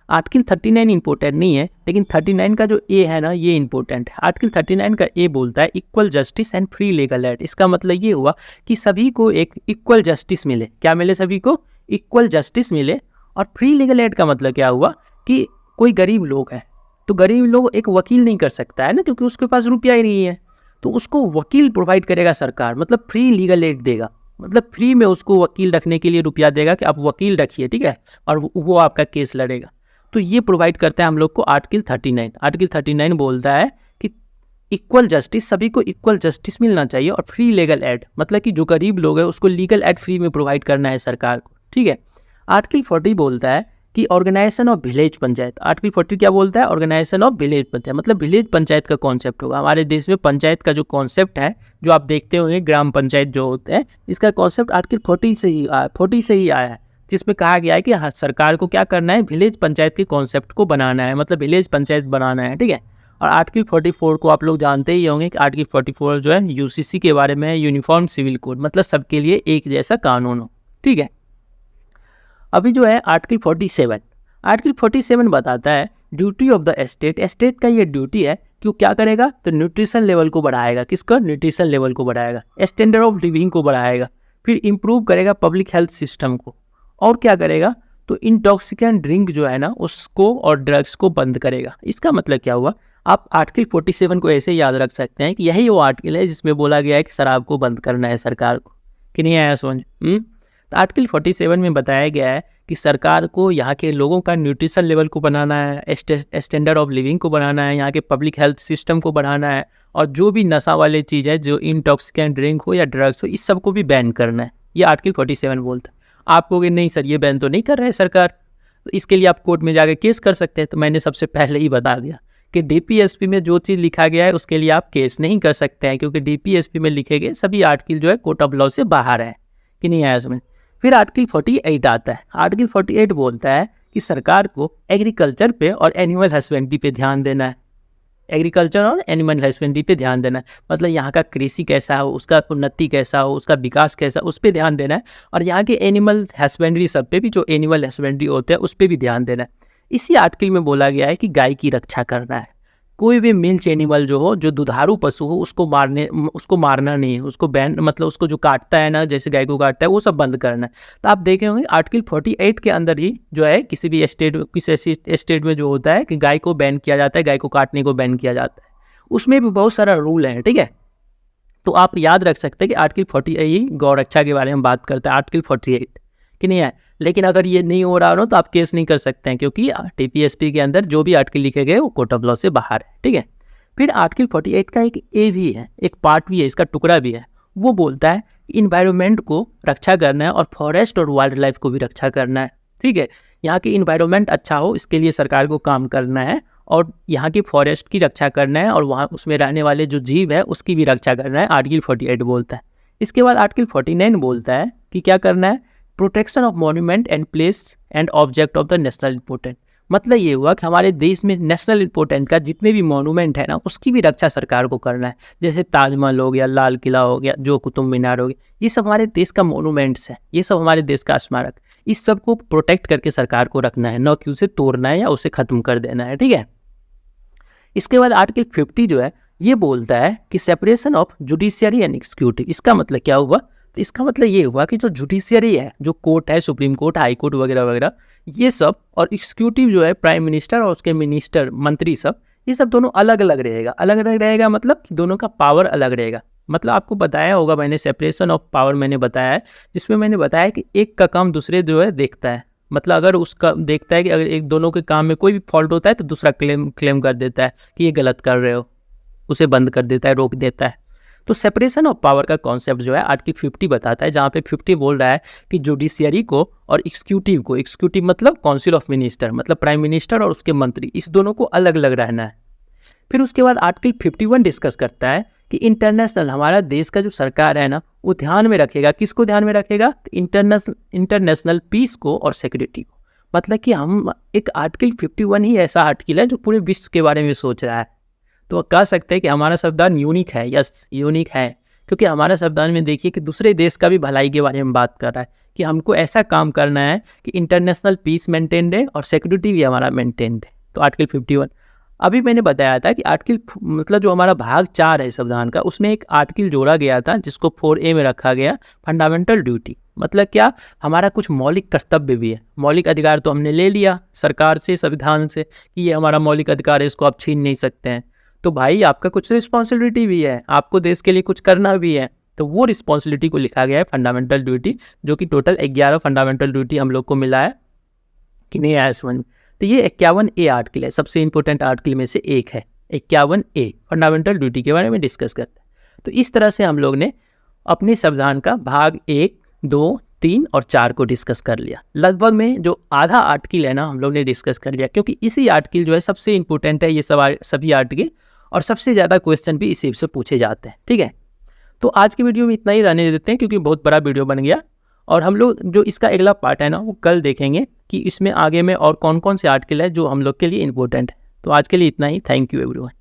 आर्टिकल 39 इंपॉर्टेंट नहीं है, लेकिन 39 का जो ए है ना, ये इंपॉर्टेंट है। आर्टिकल 39 का ए बोलता है equal justice and free legal aid. इसका मतलब ये हुआ कि सभी को एक इक्वल जस्टिस मिले। क्या मिले? सभी को इक्वल जस्टिस मिले। और फ्री लीगल एड का मतलब क्या हुआ कि कोई गरीब लोग है, तो गरीब लोग एक वकील नहीं कर सकता है ना, क्योंकि उसके पास रुपया ही नहीं है, तो उसको वकील प्रोवाइड करेगा सरकार। मतलब फ्री लीगल एड देगा, मतलब फ्री में उसको वकील रखने के लिए रुपया देगा कि आप वकील रखिए। ठीक है, और वो आपका केस लड़ेगा। तो ये प्रोवाइड करता है हम लोग को आर्टिकल 39। आर्टिकल 39 बोलता है कि इक्वल जस्टिस, सभी को इक्वल जस्टिस मिलना चाहिए। और फ्री लीगल एड, मतलब कि जो गरीब लोग हैं उसको लीगल एड फ्री में प्रोवाइड करना है सरकार को। ठीक है, आर्टिकल 40 बोलता है कि organisation of village panchayat. Article 40 क्या बोलता है? ऑर्गेनाइजेशन ऑफ विलेज पंचायत, मतलब विलेज पंचायत का कॉन्सेप्ट होगा। हमारे देश में पंचायत का जो कॉन्सेप्ट है, जो आप देखते होंगे ग्राम पंचायत जो होते हैं, इसका कॉन्सेप्ट आर्टिकल 40 से ही आया है, जिसमें कहा गया है कि सरकार को क्या करना है? विलेज पंचायत के कॉन्सेप्ट को बनाना है, मतलब विलेज पंचायत बनाना है। ठीक है, और आर्टिकल 44 को आप लोग जानते ही होंगे कि आर्टिकल 44 जो है यूसीसी के बारे में, यूनिफॉर्म सिविल कोड, मतलब सबके लिए एक जैसा कानून हो। ठीक है, अभी जो है आर्टिकल 47 बताता है ड्यूटी ऑफ द स्टेट का ये ड्यूटी है कि वो क्या करेगा? तो न्यूट्रिशन लेवल को बढ़ाएगा। किसका? न्यूट्रिशन लेवल को बढ़ाएगा, स्टैंडर्ड ऑफ लिविंग को बढ़ाएगा, फिर इंप्रूव करेगा पब्लिक हेल्थ सिस्टम को, और क्या करेगा? तो इंटॉक्सिकेंट ड्रिंक जो है ना उसको और ड्रग्स को बंद करेगा। इसका मतलब क्या हुआ? आप आर्टिकल 47 को ऐसे याद रख सकते हैं कि यही वो आर्टिकल है जिसमें बोला गया है कि शराब को बंद करना है सरकार को, कि नहीं आया समझ? तो आर्टिकल 47 में बताया गया है कि सरकार को यहाँ के लोगों का न्यूट्रिशन लेवल को बनाना है, स्टैंडर्ड ऑफ लिविंग को बनाना है, यहाँ के पब्लिक हेल्थ सिस्टम को बढ़ाना है, और जो भी नशा वाले चीज़ है, जो इंटॉक्सिकेंट ड्रिंक हो या ड्रग्स हो, इस सब को भी बैन करना है। ये आर्टिकल 47 बोलता है। आप कहोगे नहीं सर ये बैन तो नहीं कर रहे हैं सरकार, तो इसके लिए आप कोर्ट में जाकर केस कर सकते हैं। तो मैंने सबसे पहले ही बता दिया कि डीपीएसपी में जो चीज़ लिखा गया है उसके लिए आप केस नहीं कर सकते हैं, क्योंकि डीपीएसपी में लिखे गए सभी आर्टिकल जो है कोर्ट ऑफ लॉ से बाहर है, कि नहीं आया समझ। फिर आर्टिकल 48 आता है। आर्टिकल 48 बोलता है कि सरकार को एग्रीकल्चर पे और एनिमल हस्बेंड्री पे ध्यान देना है। एग्रीकल्चर और एनिमल हस्बेंड्री पे ध्यान देना है, मतलब यहाँ का कृषि कैसा हो, उसका उन्नति कैसा हो, उसका विकास कैसा, उस पर ध्यान देना है। और यहाँ के एनिमल हस्बेंड्री सब पे भी, जो एनिमल हस्बेंड्री होते हैं उस पर भी ध्यान देना है। इसी आर्टिकल में बोला गया है कि गाय की रक्षा करना है। कोई भी मिल्क एनिमल जो हो, जो दुधारू पशु हो, उसको मारना नहीं है, उसको बैन, मतलब उसको जो काटता है ना, जैसे गाय को काटता है, वो सब बंद करना है। तो आप देखे होंगे आर्टिकल 48 के अंदर ही जो है किसी भी स्टेट, किसी ऐसी स्टेट में जो होता है कि गाय को बैन किया जाता है, गाय को काटने को बैन किया जाता है, उसमें भी बहुत सारा रूल है। ठीक है, तो आप याद रख सकते हैं कि आर्टिकल 48 गौ रक्षा के बारे में बात करता है, आर्टिकल 48, कि नहीं है। लेकिन अगर ये नहीं हो रहा हो तो आप केस नहीं कर सकते हैं, क्योंकि टीपीएसपी के अंदर जो भी आर्टिकल लिखे गए वो कोर्ट ऑफ लॉ से बाहर है। ठीक है, फिर आर्टिकल 48 का एक ए भी है, एक पार्ट भी है, इसका टुकड़ा भी है। वो बोलता है इन्वायरमेंट को रक्षा करना है और फॉरेस्ट और वाइल्ड लाइफ को भी रक्षा करना है। ठीक है, यहाँ की इन्वायरमेंट अच्छा हो इसके लिए सरकार को काम करना है, और यहाँ की फॉरेस्ट की रक्षा करना है और वहाँ उसमें रहने वाले जो जीव है उसकी भी रक्षा करना है, आर्टिकल 48 बोलता है। इसके बाद आर्टिकल 49 बोलता है कि क्या करना है, protection of monument and place and object of the national important. मतलब ये हुआ कि हमारे देश में नेशनल इम्पोर्टेंट का जितने भी मॉन्यूमेंट है ना उसकी भी रक्षा सरकार को करना है। जैसे ताजमहल हो गया, लाल किला हो गया, जो कुतुब मीनार हो गया, ये सब हमारे देश का मॉन्यूमेंट्स है, ये सब हमारे देश का स्मारक, इस सब को प्रोटेक्ट करके सरकार को रखना है, न कि उसे तोड़ना है या उसे खत्म कर देना है। ठीक है। इसके बाद आर्टिकल 50 जो है ये बोलता है कि separation of judiciary and executive. इसका मतलब क्या हुआ, तो इसका मतलब ये हुआ कि जो जुडिशियरी है, जो कोर्ट है, सुप्रीम कोर्ट, हाई कोर्ट वगैरह वगैरह, ये सब, और एग्जीक्यूटिव जो है प्राइम मिनिस्टर और उसके मिनिस्टर, मंत्री सब, ये सब दोनों अलग अलग रहेगा। अलग अलग रहेगा मतलब कि दोनों का पावर अलग रहेगा। मतलब आपको बताया होगा मैंने, सेपरेशन ऑफ पावर मैंने बताया है, जिसमें मैंने बताया कि एक का काम दूसरे जो है देखता है। मतलब अगर उसका देखता है कि अगर एक दोनों के काम में कोई भी फॉल्ट होता है तो दूसरा क्लेम कर देता है कि ये गलत कर रहे हो, उसे बंद कर देता है, रोक देता है। तो सेपरेशन ऑफ पावर का कॉन्सेप्ट जो है आर्टिकल 50 बताता है, जहाँ पे 50 बोल रहा है कि जुडिशियरी को और एग्जीक्यूटिव को, एग्जीक्यूटिव मतलब काउंसिल ऑफ मिनिस्टर, मतलब प्राइम मिनिस्टर और उसके मंत्री, इस दोनों को अलग अलग रहना है। फिर उसके बाद आर्टिकल 51 डिस्कस करता है कि इंटरनेशनल, हमारा देश का जो सरकार है ना वो ध्यान में रखेगा, किसको ध्यान में रखेगा, इंटरनेशनल पीस को और सिक्योरिटी को। मतलब कि हम एक आर्टिकल 51 ही ऐसा आर्टिकल है जो पूरे विश्व के बारे में सोच रहा है। तो कह सकते हैं कि हमारा संविधान यूनिक है। यस, यूनिक है, क्योंकि हमारा संविधान में देखिए कि दूसरे देश का भी भलाई के बारे में बात कर रहा है कि हमको ऐसा काम करना है कि इंटरनेशनल पीस मेंटेन्ड है और सिक्योरिटी भी हमारा मेंटेन्ड है। तो आर्टिकल 51 अभी मैंने बताया था कि आर्टिकल मतलब जो हमारा भाग 4 है संविधान का, उसमें एक आर्टिकल जोड़ा गया था जिसको 4A में रखा गया, फंडामेंटल ड्यूटी। मतलब क्या, हमारा कुछ मौलिक कर्तव्य भी है। मौलिक अधिकार तो हमने ले लिया सरकार से, संविधान से, कि ये हमारा मौलिक अधिकार है, इसको आप छीन नहीं सकते हैं। तो भाई आपका कुछ रिस्पॉन्सिबिलिटी भी है, आपको देश के लिए कुछ करना भी है। तो वो रिस्पॉन्सिबिलिटी को लिखा गया है फंडामेंटल ड्यूटी, जो कि टोटल 11 फंडामेंटल ड्यूटी हम लोग को मिला है कि नहीं आया समझ। तो ये 51A आर्टिकल है, सबसे इंपॉर्टेंट आर्टिकल में से एक है। 51A फंडामेंटल ड्यूटी के बारे में डिस्कस करते हैं। तो इस तरह से हम लोग ने अपने संविधान का भाग 1, 2, 3 और 4 को डिस्कस कर लिया। लगभग में जो आधा आर्टिकल है ना हम लोग ने डिस्कस कर लिया, क्योंकि इसी आर्टिकल जो है सबसे इंपॉर्टेंट है, ये सभी आर्टिकल, और सबसे ज़्यादा क्वेश्चन भी इसी से पूछे जाते हैं। ठीक है। तो आज की वीडियो में इतना ही रहने देते हैं, क्योंकि बहुत बड़ा वीडियो बन गया। और हम लोग जो इसका अगला पार्ट है ना वो कल देखेंगे कि इसमें आगे में और कौन कौन से आर्टिकल है जो हम लोग के लिए इम्पोर्टेंट है। तो आज के लिए इतना ही। Thank you everyone.